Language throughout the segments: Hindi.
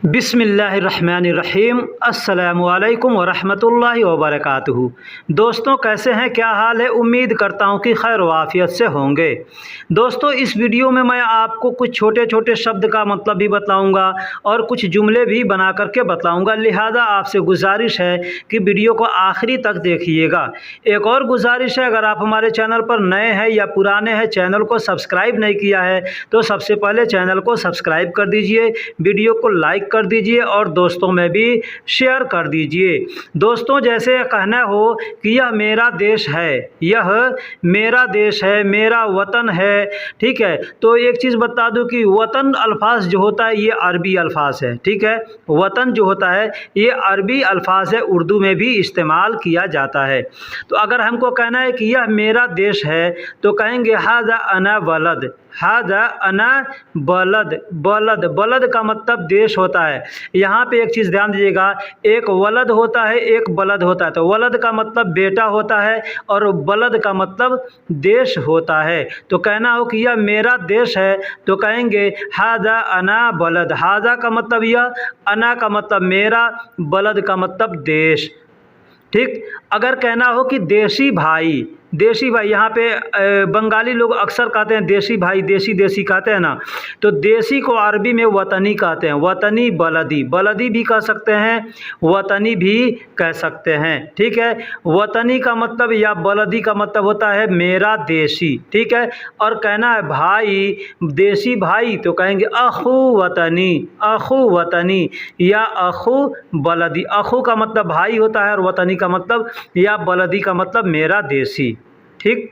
बिस्मिल्लाहिर्रहमानिर्रहीम अस्सलामुअलैकुम वरहमतुल्लाहि वबरकातुहू। दोस्तों कैसे हैं, क्या हाल है। उम्मीद करता हूं कि खैर वाफियत से होंगे। दोस्तों इस वीडियो में मैं आपको कुछ छोटे छोटे शब्द का मतलब भी बताऊंगा और कुछ जुमले भी बना करके बताऊंगा, लिहाजा आपसे गुजारिश है कि वीडियो को आखिरी तक देखिएगा। एक और गुजारिश है, अगर आप हमारे चैनल पर नए हैं या पुराने हैं, चैनल को सब्सक्राइब नहीं किया है तो सबसे पहले चैनल को सब्सक्राइब कर दीजिए, वीडियो को लाइक कर दीजिए और दोस्तों में भी शेयर कर दीजिए। दोस्तों जैसे कहना हो कि यह मेरा देश है, यह मेरा देश है, मेरा वतन है, ठीक है। तो एक चीज़ बता दूं कि वतन अल्फाज जो होता है ये अरबी अल्फाज है, ठीक है। वतन जो होता है ये अरबी अल्फाज है, उर्दू में भी इस्तेमाल किया जाता है। तो अगर हमको कहना है कि यह मेरा देश है तो कहेंगे हाजा अना बलद, हाजा अना बलद। बलद, बलद का मतलब देश होता है। यहाँ पे एक चीज़ ध्यान दीजिएगा, एक वलद होता है, एक बलद होता है। तो वलद का मतलब बेटा होता है और बलद का मतलब देश होता है। तो कहना हो कि यह मेरा देश है तो कहेंगे हाजा अना बलद। हाजा का मतलब यह, अना का मतलब मेरा, बलद का मतलब देश, ठीक। अगर कहना हो कि देशी भाई, देशी भाई, यहाँ पे बंगाली लोग अक्सर कहते हैं देशी भाई, देशी देशी कहते हैं ना, तो देशी को अरबी में वतनी कहते हैं। वतनी, बलदी, बलदी भी कह सकते हैं, वतनी भी कह सकते हैं, ठीक है। वतनी का मतलब या बलदी का मतलब होता है मेरा देशी, ठीक है। और कहना है भाई, देशी भाई, तो कहेंगे अखू वतनी, अखू वतनी या अखू बलदी। अखू का मतलब भाई होता है और वतनी का मतलब या बलदी का मतलब मेरा देशी, ठीक।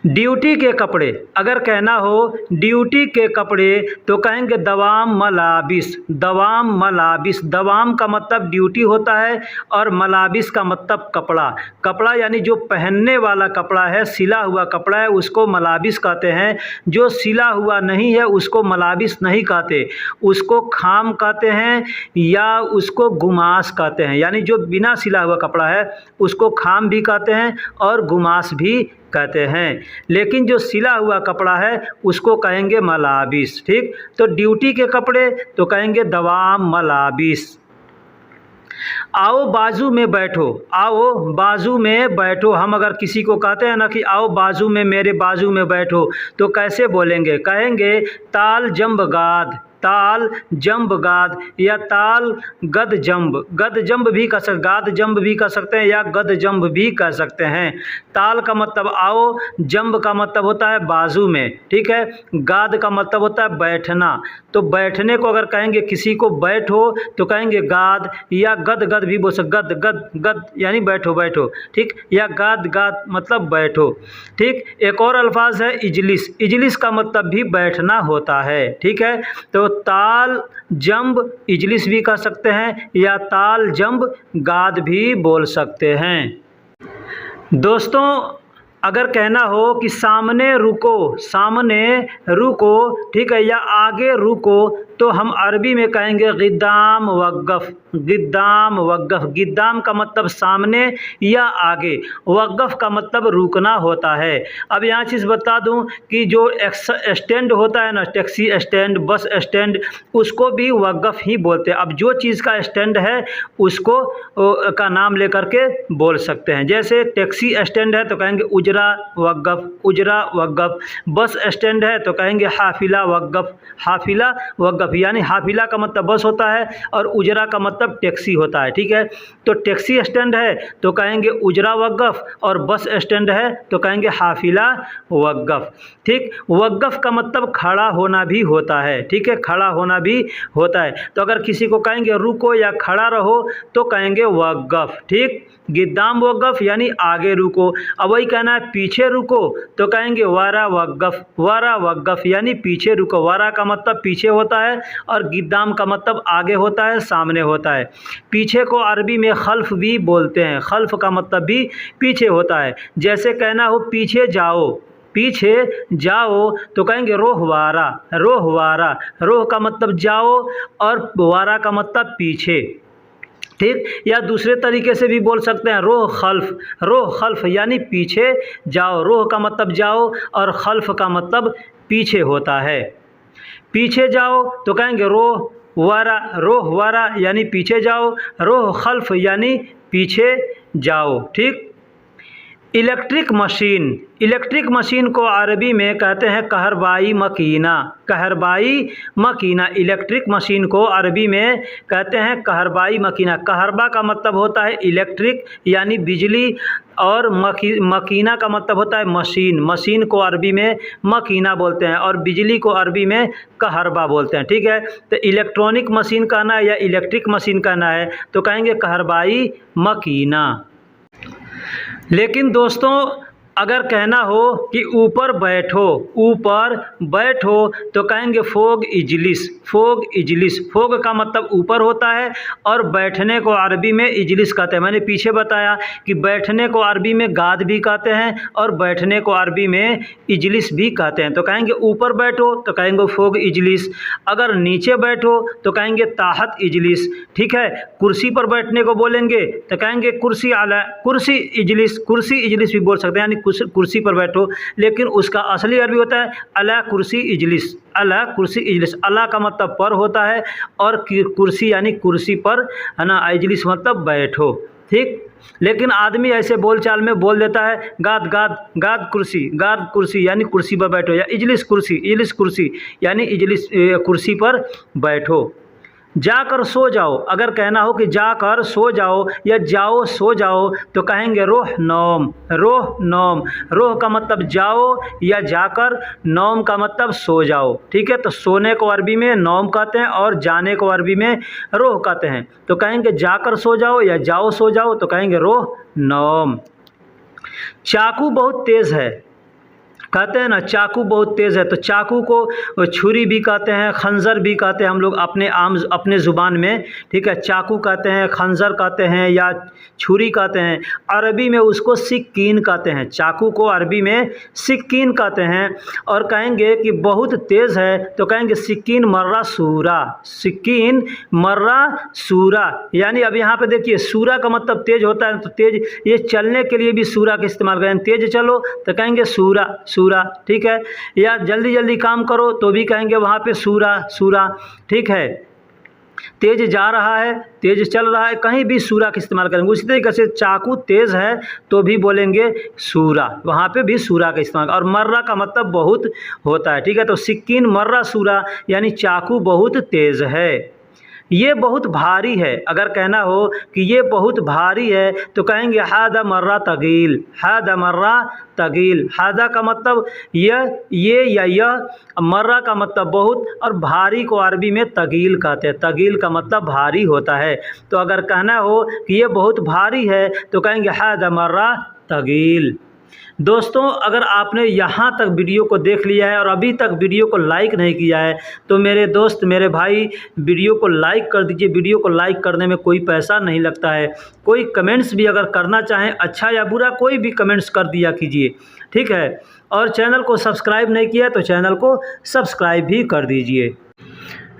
ड्यूटी के कपड़े, अगर कहना हो ड्यूटी के कपड़े तो कहेंगे दवाम मलाबिस, दवाम मलाबिस। दवाम का मतलब ड्यूटी होता है और मलाबिस का मतलब कपड़ा। कपड़ा यानी जो पहनने वाला कपड़ा है, सिला हुआ कपड़ा है, उसको मलाबिस कहते हैं। जो सिला हुआ नहीं है उसको मलाबिस नहीं कहते, उसको खाम कहते हैं या उसको गुमास कहते हैं। यानी जो बिना सिला हुआ कपड़ा है उसको खाम भी कहते हैं और गुमास भी कहते हैं, लेकिन जो सिला हुआ कपड़ा है उसको कहेंगे मलाबिस, ठीक। तो ड्यूटी के कपड़े तो कहेंगे दवाम मलाबिस। आओ बाजू में बैठो, आओ बाजू में बैठो। हम अगर किसी को कहते हैं ना कि आओ बाजू में, मेरे बाजू में बैठो, तो कैसे बोलेंगे? कहेंगे ताल जंब गाद, ताल जंब गाद या ताल गद जंब। गद जंब भी कह सकते, गाद जंब भी कह सकते हैं या गद जंब भी कह सकते हैं। ताल का मतलब आओ, जंब का मतलब होता है बाजू में, ठीक है। गाद का मतलब होता है बैठना। तो बैठने को अगर कहेंगे किसी को बैठो तो कहेंगे गाद, या गद, गद भी बोल सकते, गद गद गद यानी बैठो बैठो, ठीक। या गाद गाद मतलब बैठो, ठीक। एक और अल्फाज है इजलिस, इजलिस का मतलब भी बैठना होता है, ठीक है। तो ताल जंब इजलिस भी कह सकते हैं या ताल जंब गाद भी बोल सकते हैं। दोस्तों अगर कहना हो कि सामने रुको, सामने रुको, ठीक है, या आगे रुको, तो हम अरबी में कहेंगे गिद्दाम वक़्फ़, गिद्दाम वक़्फ़। गिद्दाम का मतलब सामने या आगे, वक़्फ़ का मतलब रुकना होता है। अब यहाँ चीज़ बता दूँ कि जो स्टैंड होता है ना, टैक्सी स्टैंड, बस स्टैंड, उसको भी वक़्फ़ ही बोलते हैं। अब जो चीज़ का स्टैंड है उसको का नाम लेकर के बोल सकते हैं। जैसे टैक्सी स्टैंड है तो कहेंगे उजरा वक़्फ़, उजरा वक़्फ़। बस स्टैंड है तो कहेंगे हाफिला वक़्फ़, हाफिला वक़्फ़। यानी हाफिला का मतलब बस होता है और उजरा का मतलब टैक्सी होता है, ठीक है। तो टैक्सी स्टैंड है तो कहेंगे उजरा वक़्फ़ और बस स्टैंड है तो कहेंगे हाफिला वक़्फ़, ठीक। वक़्फ़ का मतलब खड़ा होना भी होता है, ठीक है, खड़ा होना भी होता है। तो अगर किसी को कहेंगे रुको या खड़ा रहो तो कहेंगे वक़्फ़, ठीक। गिद्दाम वक़्फ़ यानी आगे रुको। अब वही कहना है पीछे रुको तो कहेंगे वारा वक़्फ़, वारा वक़्फ़ यानी पीछे रुको। वारा का मतलब पीछे होता है और गिद्दाम का मतलब आगे होता है, सामने होता है। पीछे को अरबी में खल्फ भी बोलते हैं, खल्फ का मतलब भी पीछे होता है। जैसे कहना हो पीछे जाओ, पीछे जाओ तो कहेंगे रोहवारा, रोहवारा। रोह का मतलब जाओ और वारा का मतलब पीछे, ठीक। या दूसरे तरीके से भी बोल सकते हैं रोह खल्फ, रोह खल्फ यानी पीछे जाओ। रोह का मतलब जाओ और खल्फ का मतलब पीछे होता है। पीछे जाओ तो कहेंगे रोह वरा, रोह वरा यानी पीछे जाओ, रोह खल्फ यानी पीछे जाओ। ठीक। इलेक्ट्रिक मशीन, इलेक्ट्रिक मशीन को अरबी में कहते हैं कहरबाई मकीना, कहरबाई मकीना। इलेक्ट्रिक मशीन को अरबी में कहते हैं कहरबाई मकीना। कहरबा का मतलब होता है इलेक्ट्रिक यानी बिजली, और मकीना का मतलब होता है मशीन। मशीन को अरबी में मकीना बोलते हैं और बिजली को अरबी में कहरबा बोलते हैं। ठीक है। तो इलेक्ट्रॉनिक मशीन कहना है या इलेक्ट्रिक मशीन कहना है तो कहेंगे कहरबाई मकीना। लेकिन दोस्तों अगर कहना हो कि ऊपर बैठो, ऊपर बैठो तो कहेंगे फोग इजलिस, फोग इजलिस। फोग का मतलब ऊपर होता है और बैठने को अरबी में इजलिस कहते हैं। मैंने पीछे बताया कि बैठने को अरबी में गाद भी कहते हैं और बैठने को अरबी में इजलिस भी कहते हैं। तो कहेंगे ऊपर बैठो तो कहेंगे फोग इजलिस, अगर नीचे बैठो तो कहेंगे ताहत इजलिस। ठीक है। कुर्सी पर बैठने को बोलेंगे तो कहेंगे कुर्सी आला, कुर्सी इजलिस, कुर्सी इजलिस भी बोल सकते हैं यानी कुर्सी पर बैठो, लेकिन उसका असली अरबी होता है अला कुर्सी इजलिस, अला कुर्सी इजलिस। अला का मतलब पर होता है और कुर्सी यानी कुर्सी पर है ना, इजलिस मतलब बैठो। ठीक। लेकिन आदमी ऐसे बोलचाल में बोल देता है गाद गाद, गाद कुर्सी, गाद कुर्सी यानी कुर्सी पर बैठो, या इजलिस कुर्सी, इजलिस कुर्सी यानी इजलिस कुर्सी पर बैठो। जाकर सो जाओ, अगर कहना हो कि जाकर सो जाओ या जाओ सो जाओ तो कहेंगे रोह नौम, रोह नौम। रोह का मतलब जाओ या जाकर, नौम का मतलब सो जाओ। ठीक है। तो सोने को अरबी में नौम कहते हैं और जाने को अरबी में रोह कहते हैं। तो कहेंगे जाकर सो जाओ या जाओ सो जाओ तो कहेंगे रोह नौम। चाकू बहुत तेज़ है, कहते हैं ना चाकू बहुत तेज़ है, तो चाकू को छुरी भी कहते हैं, खंजर भी कहते हैं हम लोग अपने ज़ुबान में। ठीक है। चाकू कहते हैं, खंजर कहते हैं या छुरी कहते हैं। अरबी में उसको सिक्कीन कहते हैं, चाकू को अरबी में सिक्कीन कहते हैं। और कहेंगे कि बहुत तेज़ है तो कहेंगे सिक्कीन मर्रा सूरा, सिक्कीन मर्रा सूरा। यानी अब यहाँ पे देखिए सूरा का मतलब तेज़ होता है, तो तेज़, ये चलने के लिए भी सूरा का इस्तेमाल करें, तेज़ चलो तो कहेंगे सूरा, सूरा। ठीक है। या जल्दी जल्दी काम करो तो भी कहेंगे वहाँ पे सूरा, सूरा। ठीक है। तेज जा रहा है, तेज चल रहा है, कहीं भी सूरा का इस्तेमाल करेंगे। उसी तरीके से चाकू तेज़ है तो भी बोलेंगे सूरा, वहाँ पे भी सूरा का इस्तेमाल। और मर्रा का मतलब बहुत होता है। ठीक है। तो सिक्कीन मर्रा सूरा यानी चाकू बहुत तेज़ है। ये बहुत भारी है, अगर कहना हो कि ये बहुत भारी है तो कहेंगे हादा मर्रा तगील, हादा मर्रा तगील। हादा का मतलब ये या यह, मर्रा का मतलब बहुत, और भारी को अरबी में तगील कहते हैं। तगील का मतलब भारी होता है। तो अगर कहना हो कि ये बहुत भारी है तो कहेंगे हादा मर्रा तगील। दोस्तों अगर आपने यहाँ तक वीडियो को देख लिया है और अभी तक वीडियो को लाइक नहीं किया है तो मेरे दोस्त, मेरे भाई, वीडियो को लाइक कर दीजिए। वीडियो को लाइक करने में कोई पैसा नहीं लगता है। कोई कमेंट्स भी अगर करना चाहें, अच्छा या बुरा, कोई भी कमेंट्स कर दिया कीजिए। ठीक है। और चैनल को सब्सक्राइब नहीं किया तो चैनल को सब्सक्राइब भी कर दीजिए।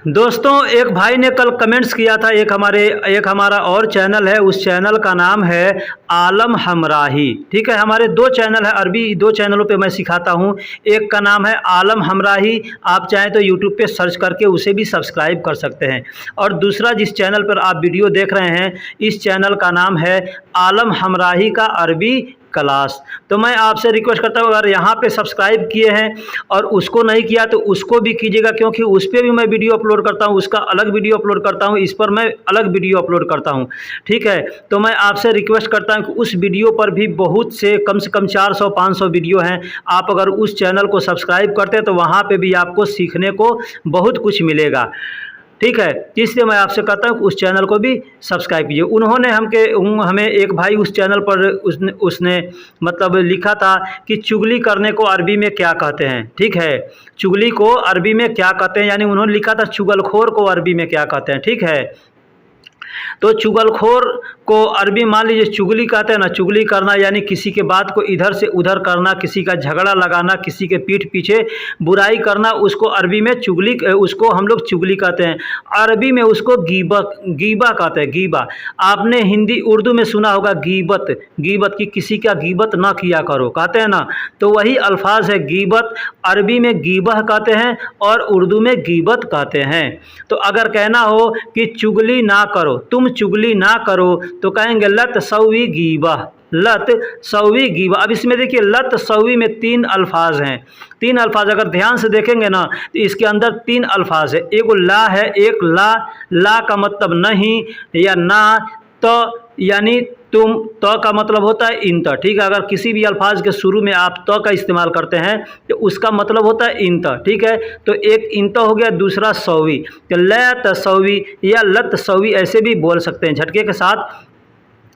दोस्तों एक भाई ने कल कमेंट्स किया था, एक हमारा और चैनल है, उस चैनल का नाम है आलम हमराही। ठीक है। हमारे दो चैनल है, अरबी दो चैनलों पे मैं सिखाता हूँ। एक का नाम है आलम हमराही, आप चाहें तो यूट्यूब पे सर्च करके उसे भी सब्सक्राइब कर सकते हैं। और दूसरा जिस चैनल पर आप वीडियो देख रहे हैं, इस चैनल का नाम है आलम हमराही का अरबी क्लास। तो मैं आपसे रिक्वेस्ट करता हूँ, अगर यहाँ पे सब्सक्राइब किए हैं और उसको नहीं किया तो उसको भी कीजिएगा, क्योंकि उस पर भी मैं वीडियो अपलोड करता हूँ, उसका अलग वीडियो अपलोड करता हूँ, इस पर मैं अलग वीडियो अपलोड करता हूँ। ठीक है। तो मैं आपसे रिक्वेस्ट करता हूँ कि उस वीडियो पर भी बहुत से कम 400-500 वीडियो हैं। आप अगर उस चैनल को सब्सक्राइब करते हैं तो वहाँ पर भी आपको सीखने को बहुत कुछ मिलेगा। ठीक है। इसलिए मैं आपसे कहता हूँ कि उस चैनल को भी सब्सक्राइब कीजिए। उन्होंने हमें एक भाई उस चैनल पर उसने मतलब लिखा था कि चुगली करने को अरबी में क्या कहते हैं। ठीक है। चुगली को अरबी में क्या कहते हैं, यानी उन्होंने लिखा था चुगलखोर को अरबी में क्या कहते हैं। ठीक है। तो चुगलखोर को अरबी मान लीजिए चुगली कहते हैं ना, चुगली करना यानी किसी के बात को इधर से उधर करना, किसी का झगड़ा लगाना, किसी के पीठ पीछे बुराई करना, उसको अरबी में चुगली, उसको हम लोग चुगली कहते हैं। अरबी में उसको गीबा कहते हैं, गीबा। आपने हिंदी उर्दू में सुना होगा गीबत, गीबत की किसी का गीबत ना किया करो कहते हैं ना, तो वही अल्फाज है गीबत। अरबी में गीबह कहते हैं और उर्दू में गीबत कहते हैं। तो अगर कहना हो कि चुगली ना करो, तुम चुगली ना करो, तो कहेंगे लत सवी गीबह, लत सवी गीबा। अब इसमें देखिए लत सवी में 3 अल्फाज हैं, 3 अल्फाज अगर ध्यान से देखेंगे ना तो इसके अंदर 3 अल्फाज है। एक ला है, एक ला का मतलब नहीं या ना, तो यानी तुम, तो का मतलब होता है इंत, ठीक है। अगर किसी भी अल्फाज के शुरू में आप तो का इस्तेमाल करते हैं तो उसका मतलब होता है इंत, ठीक है। तो एक इंत हो गया, दूसरा सवी, तो लत सवी या लत सवी ऐसे भी बोल सकते हैं। झटके के साथ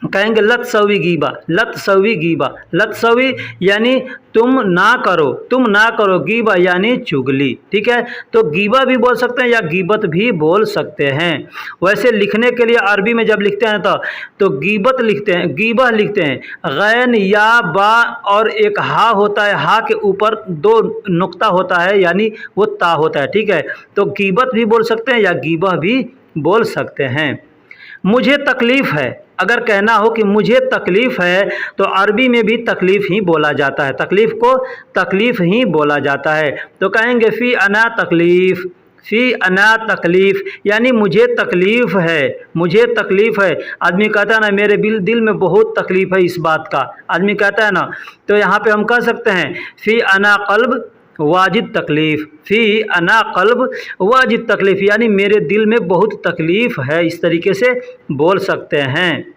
कहेंगे लत सवी गीबा, लत सवी गीबा। लत सवी यानी तुम ना करो, तुम ना करो, गीबा यानी चुगली, ठीक है। तो गीबा भी बोल सकते हैं या गीबत भी बोल सकते हैं। वैसे लिखने के लिए अरबी में जब लिखते हैं तो गीबत लिखते हैं, गीबा लिखते हैं, गैन या बा और एक हा होता है, हा के ऊपर 2 नुक्ता होता है यानी वो ता होता है, ठीक है। तो गीबत भी बोल सकते हैं या गीबा भी बोल सकते हैं। मुझे तकलीफ़ है, अगर कहना हो कि मुझे तकलीफ़ है तो अरबी में भी तकलीफ़ ही बोला जाता है, तकलीफ़ को तकलीफ़ ही बोला जाता है। तो कहेंगे फ़ी अना तकलीफ़, फ़ी अना तकलीफ़ यानी मुझे तकलीफ़ है, मुझे तकलीफ़ है। आदमी कहता है ना मेरे दिल में बहुत तकलीफ़ है इस बात का, आदमी कहता है ना, तो यहाँ पे हम कह सकते हैं फ़ी अना क़ल्ब वाजिद तकलीफ़, फ़ी अना क़ल्ब वाजिद तकलीफ़ यानी मेरे दिल में बहुत तकलीफ़ है, इस तरीके से बोल सकते हैं।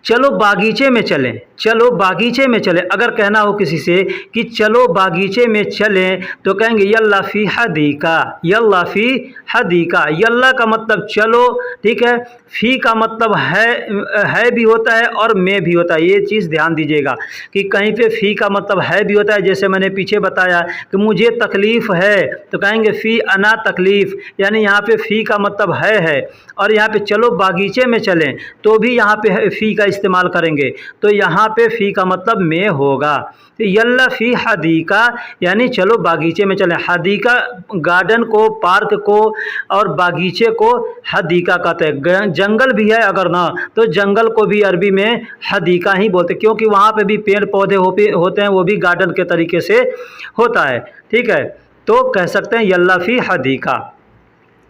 चलो बागीचे में चलें, चलो बागीचे में चलें। अगर कहना हो किसी से कि चलो बागीचे में चलें तो कहेंगे यल्ला फ़ी हदीका, यल्ला फ़ी हदीका। यल्ला का मतलब चलो, ठीक है। फ़ी का मतलब है भी होता है और में भी होता है, ये चीज़ ध्यान दीजिएगा कि कहीं पे फ़ी का मतलब है भी होता है, जैसे मैंने पीछे बताया कि मुझे तकलीफ़ है तो कहेंगे फ़ी अना तकलीफ़ यानी यहाँ पे फ़ी का मतलब है। और यहाँ पे चलो बागीचे में चलें तो भी यहाँ पे फ़ी का इस्तेमाल करेंगे, तो यहाँ पे फ़ी का मतलब में होगा। तो यल्ला फ़ी हदीका यानी चलो बागीचे में चलें। हदीका गार्डन को, पार्क को, और बागीचे को हदीका कहते हैं। जंगल भी है अगर ना तो जंगल को भी अरबी में हदीका ही बोलते हैं, क्योंकि वहाँ पे भी पेड़ पौधे होते हैं, वो भी गार्डन के तरीके से होता है, ठीक है। तो कह सकते हैं यल्ला फ़ी हदीका।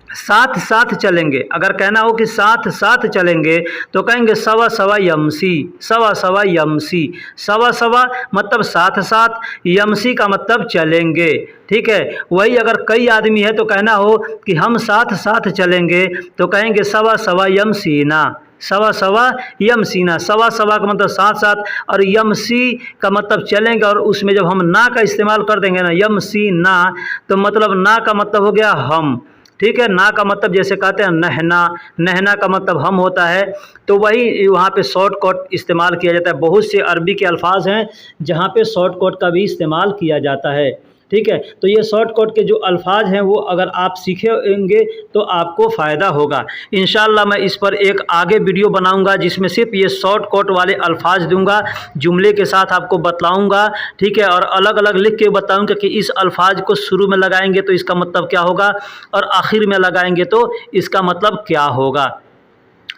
साथ साथ चलेंगे, अगर कहना हो कि साथ साथ चलेंगे तो कहेंगे सवा सवा यमसी, सवा सवा यमसी। सवा सवा मतलब साथ साथ, यमसी का मतलब चलेंगे, ठीक है। वही अगर कई आदमी है तो कहना हो कि हम साथ साथ चलेंगे तो कहेंगे सवा सवा यमसीना, सवा सवा यमसीना। सवा सवा का मतलब साथ साथ और यमसी का मतलब चलेंगे, और उसमें जब हम ना का इस्तेमाल कर देंगे ना, यमसी ना, तो मतलब ना का मतलब हो गया हम, ठीक है। ना का मतलब जैसे कहते हैं नहना, नहना का मतलब हम होता है, तो वही वहाँ पे शॉर्टकट इस्तेमाल किया जाता है। बहुत से अरबी के अल्फाज हैं जहाँ पे शॉर्टकट का भी इस्तेमाल किया जाता है, ठीक है। तो ये शॉर्टकट के जो अल्फाज हैं वो अगर आप सीखेंगे तो आपको फ़ायदा होगा। इंशाअल्लाह मैं इस पर एक आगे वीडियो बनाऊंगा जिसमें सिर्फ ये शॉर्टकट वाले अल्फाज दूंगा, जुमले के साथ आपको बतलाऊंगा, ठीक है। और अलग अलग लिख के बताऊंगा कि इस अल्फाज को शुरू में लगाएंगे तो इसका मतलब क्या होगा और आखिर में लगाएंगे तो इसका मतलब क्या होगा,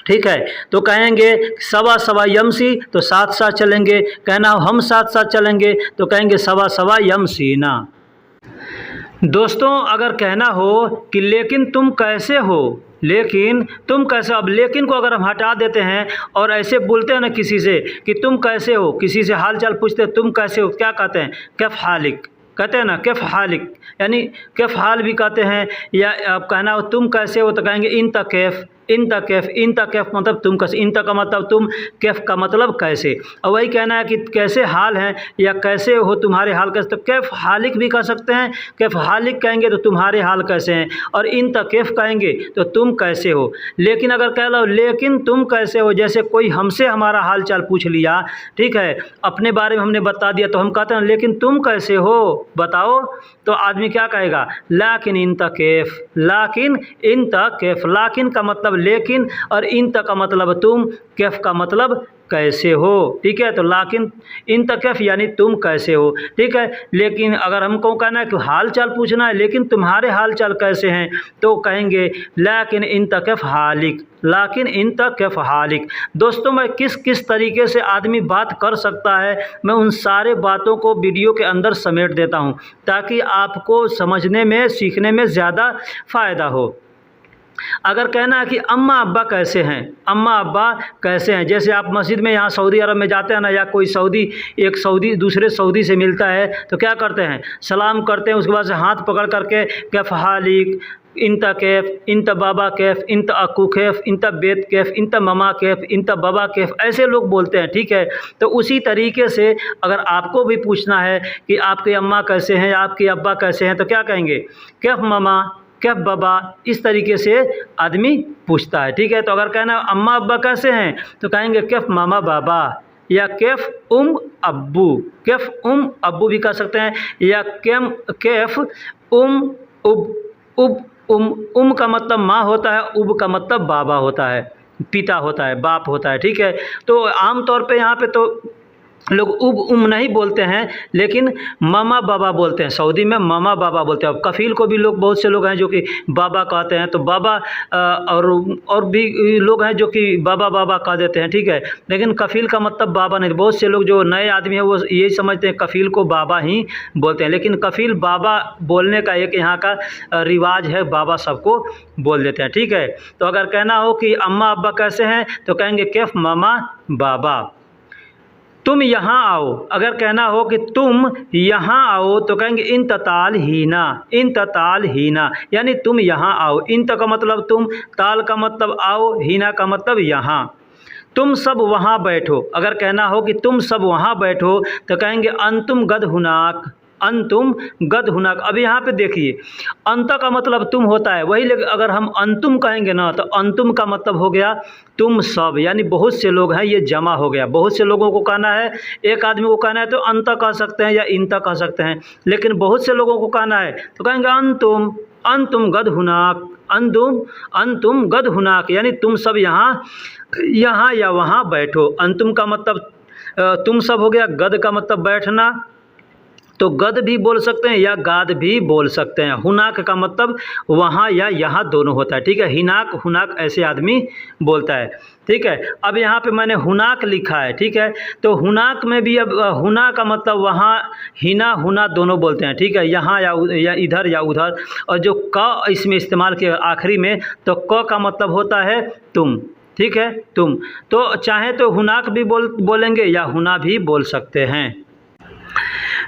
ठीक है। तो कहेंगे सवा सवा यमसी तो साथ साथ चलेंगे, कहना हम साथ साथ चलेंगे तो कहेंगे सवा सवा यमसीना। दोस्तों अगर कहना हो कि लेकिन तुम कैसे हो, लेकिन तुम कैसे, अब लेकिन को अगर हम हटा देते हैं और ऐसे बोलते हैं ना किसी से कि तुम कैसे हो, किसी से हाल चाल पूछते हैं तुम कैसे हो, क्या कहते हैं, कैफ हालिक कहते हैं ना, कैफ हालिक यानी कैफ हाल भी कहते हैं। या अब कहना हो तुम कैसे हो तो कहेंगे इन तकैफ, इन तकैफ, इन तकैफ मतलब तुम कैसे, इन तक का मतलब तुम, कैफ का मतलब कैसे। और वही कहना है कि कैसे हाल हैं या कैसे हो, तुम्हारे हाल कैसे, तो कैफ हालिक भी कह सकते हैं। कैफ हालिक कहेंगे तो तुम्हारे हाल कैसे हैं, और इन तकैफ कहेंगे तो तुम कैसे हो। लेकिन अगर कह लो लेकिन तुम कैसे हो, जैसे कोई हमसे हमारा हाल चाल पूछ लिया, ठीक है, अपने बारे में हमने बता दिया तो हम कहते हैं लेकिन तुम कैसे हो बताओ, तो आदमी क्या कहेगा लाकिन इन तकैफ, लाकिन इन तकैफ। लाकिन का मतलब मतलब लेकिन, और इंत का मतलब तुम, कैफ का मतलब कैसे हो। ठीक है, तो लाकिन इन तकफ यानी तुम कैसे हो। ठीक है, लेकिन अगर हमको कहना है कि हाल चाल पूछना है, लेकिन तुम्हारे हाल चाल कैसे हैं, तो कहेंगे लाकिन इन तकफ हालिक, लाकिन इन तकफ हालिक। दोस्तों, मैं किस किस तरीके से आदमी बात कर सकता है, मैं उन सारे बातों को वीडियो के अंदर समेट देता हूँ, ताकि आपको समझने में, सीखने में ज़्यादा फ़ायदा हो। अगर कहना है कि अम्मा अब्बा कैसे हैं, अम्मा अब्बा कैसे हैं, जैसे आप मस्जिद में यहाँ सऊदी अरब में जाते हैं ना, या कोई सऊदी, एक सऊदी दूसरे सऊदी से मिलता है तो क्या करते हैं, सलाम करते हैं, उसके बाद से हाथ पकड़ करके कैफ हालिक, इंत कैफ, इंत बाबा कैफ, इंत अक्कू कैफ, इंत बेत कैफ, इंत ममा कैफ, इंत बाबा कैफ, ऐसे लोग बोलते हैं। ठीक है, तो उसी तरीके से अगर आपको भी पूछना है कि आपके अम्मा कैसे हैं, आपके अब्बा कैसे हैं, तो क्या कहेंगे, कैफ ममा, कैफ बाबा, इस तरीके से आदमी पूछता है। ठीक है, तो अगर कहना अम्मा अब्बा कैसे हैं, तो कहेंगे कैफ मामा बाबा, या कैफ अब्बू, कैफ अब्बू भी कह सकते हैं, या कैफ उब उब का मतलब माँ होता है, उब का मतलब बाबा होता है, पिता होता है, बाप होता है। ठीक है, तो आम तौर पे यहाँ पे तो लोग उब नहीं बोलते हैं, लेकिन मामा बाबा बोलते हैं। सऊदी में मामा बाबा बोलते हैं। अब कफ़ील को भी लोग, बहुत से लोग हैं जो कि बाबा कहते हैं, तो बाबा और भी लोग हैं जो कि बाबा बाबा कह देते हैं। ठीक है, लेकिन कफ़ील का मतलब बाबा नहीं। बहुत से लोग जो नए आदमी हैं वो यही समझते हैं कफ़ील को बाबा ही बोलते हैं, लेकिन कफ़ील बाबा बोलने का एक यहाँ का रिवाज है, बाबा सबको बोल देते हैं। ठीक है, तो अगर कहना हो कि अम्मा अब्बा कैसे हैं, तो कहेंगे कैफ मामा बाबा। तुम यहाँ आओ, अगर कहना हो कि तुम यहाँ आओ, तो कहेंगे इन तताल हीना, इन तताल हीना, यानी तुम यहाँ आओ। इन का मतलब तुम, ताल का मतलब आओ, हीना का मतलब यहाँ। तुम सब वहाँ बैठो, अगर कहना हो कि तुम सब वहाँ बैठो, तो कहेंगे अंतुम गद हुनाक, अंतुम गद हुनाक। अब यहाँ पे देखिए, अंत का मतलब तुम होता है वही, लेकिन अगर हम अंतुम कहेंगे ना, तो अंतुम का मतलब हो गया तुम सब, यानी बहुत से लोग हैं, ये जमा हो गया। बहुत से लोगों को कहना है, एक आदमी को कहना है तो अंत कह सकते हैं या इंत कह सकते हैं, लेकिन बहुत से लोगों को कहना है तो कहेंगे अंतुम, अंतुम गद हुनाक, अंतुम गद हुनाक, यानी तुम सब यहाँ यहाँ या वहाँ बैठो। अंतुम का मतलब तुम सब हो गया, गद का मतलब बैठना, तो गद भी बोल सकते हैं या गाद भी बोल सकते हैं। हुनाक का मतलब वहाँ या यहाँ दोनों होता है। ठीक है, हिनाक हुनाक ऐसे आदमी बोलता है। ठीक है, अब यहाँ पे मैंने हुनाक लिखा है। ठीक है, तो हुनाक में भी अब हुना का मतलब वहाँ, हिना हुना दोनों बोलते हैं। ठीक है, यहाँ या इधर या उधर, और जो क इसमें इस्तेमाल किया आखिरी में, तो क का मतलब होता है तुम। ठीक है, तुम, तो चाहे तो हुनाक भी बोलेंगे या हुना भी बोल सकते हैं।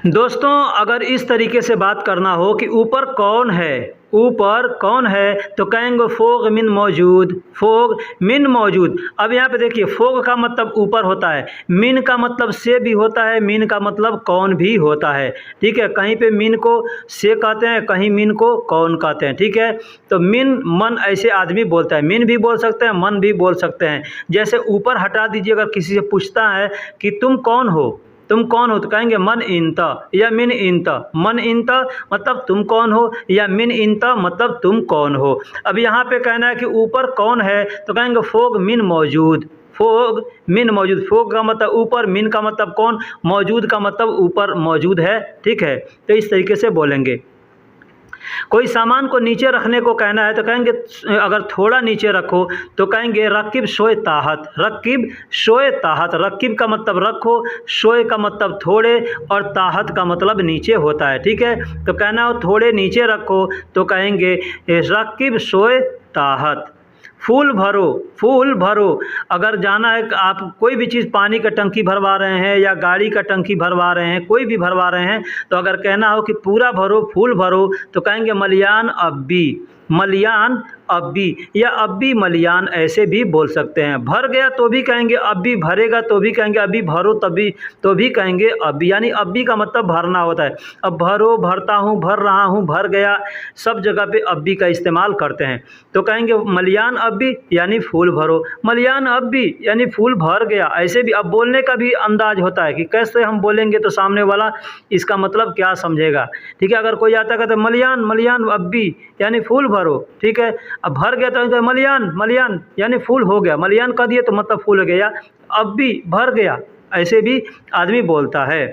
दोस्तों, अगर इस तरीके से बात करना हो कि ऊपर कौन है, ऊपर कौन है, तो कहेंगे फोग मिन मौजूद, फोग मिन मौजूद। अब यहाँ पे देखिए, फोग का मतलब ऊपर होता है, मिन का मतलब से भी होता है, मिन का मतलब कौन भी होता है। ठीक है, कहीं पे मिन को से कहते हैं, कहीं मिन को कौन कहते हैं। ठीक है, तो मिन मन ऐसे आदमी बोलता है, मिन भी बोल सकते हैं, मन भी बोल सकते हैं। जैसे ऊपर हटा दीजिए, अगर किसी से पूछता है कि तुम कौन हो, तुम कौन हो, तो कहेंगे मन इंता या मिन इंता। मन इंता मतलब तुम कौन हो, या मिन इंता मतलब तुम कौन हो। अब यहाँ पे कहना है कि ऊपर कौन है, तो कहेंगे फोग मिन मौजूद, फोग मिन मौजूद। फोग का मतलब ऊपर, मिन का मतलब कौन, मौजूद का मतलब ऊपर मौजूद है। ठीक है, तो इस तरीके से बोलेंगे। कोई सामान को नीचे रखने को कहना है, तो कहेंगे अगर थोड़ा नीचे रखो, तो कहेंगे रकीब शोए ताहत, रकीब शोए ताहत। रकीब का मतलब रखो, शोए का मतलब थोड़े, और ताहत का मतलब नीचे होता है। ठीक है, तो कहना हो थोड़े नीचे रखो, तो कहेंगे रकीब शोए ताहत। फूल भरो, फूल भरो, अगर जाना है आप कोई भी चीज़, पानी का टंकी भरवा रहे हैं या गाड़ी का टंकी भरवा रहे हैं, कोई भी भरवा रहे हैं, तो अगर कहना हो कि पूरा भरो, फूल भरो, तो कहेंगे मलियान अब्बी, मलियान अब्बी, या अब्बी मलियान ऐसे भी बोल सकते हैं। भर गया तो भी कहेंगे अब्बी, भरेगा तो भी कहेंगे अभी, भरो तभी तो भी कहेंगे अब्बी, यानी अब्बी का मतलब भरना होता है। अब भरो, भरता हूँ, भर रहा हूँ, भर गया, सब जगह पे अब्बी का इस्तेमाल करते हैं। तो कहेंगे मलियान अब्बी यानी फूल भरो, मलियान अब्बी यानी फूल भर गया। ऐसे भी अब बोलने का भी अंदाज होता है कि कैसे हम बोलेंगे तो सामने वाला इसका मतलब क्या समझेगा। ठीक है, अगर कोई आता कहता है मलियान मलियान अब्बी यानी फूल भरो। ठीक है, अब भर गया तो मलियान, मलियान यानी फुल हो गया, मलियान कर दिए तो मतलब फुल हो गया, अब भी भर गया, ऐसे भी आदमी बोलता है।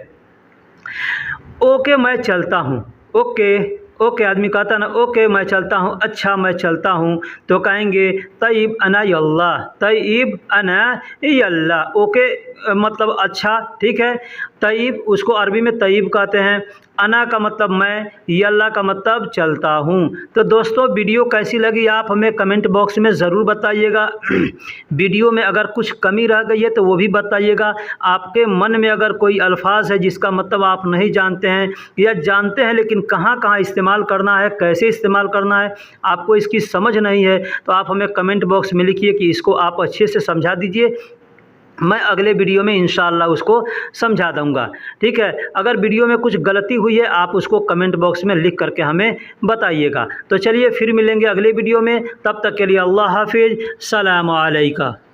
ओके मैं चलता हूँ, ओके, ओके आदमी कहता ना ओके मैं चलता हूँ, अच्छा मैं चलता हूँ, तो कहेंगे तय्यब अना यल्ला, तय्यब अना यल्ला। ओके मतलब अच्छा, ठीक है। तय्यब उसको अरबी में तय्यब कहते हैं, अना का मतलब मैं, यल्ला का मतलब चलता हूँ। तो दोस्तों वीडियो कैसी लगी आप हमें कमेंट बॉक्स में ज़रूर बताइएगा। वीडियो में अगर कुछ कमी रह गई है तो वो भी बताइएगा। आपके मन में अगर कोई अल्फाज है जिसका मतलब आप नहीं जानते हैं या जानते हैं लेकिन कहाँ कहाँ इस्तेमाल करना है, कैसे इस्तेमाल करना है, आपको इसकी समझ नहीं है, तो आप हमें कमेंट बॉक्स में लिखिए कि इसको आप अच्छे से समझा दीजिए। मैं अगले वीडियो में इंशाअल्लाह उसको समझा दूँगा, ठीक है। अगर वीडियो में कुछ गलती हुई है आप उसको कमेंट बॉक्स में लिख करके हमें बताइएगा। तो चलिए फिर मिलेंगे अगले वीडियो में, तब तक के लिए अल्लाह हाफिज़, सलाम अलैकुम।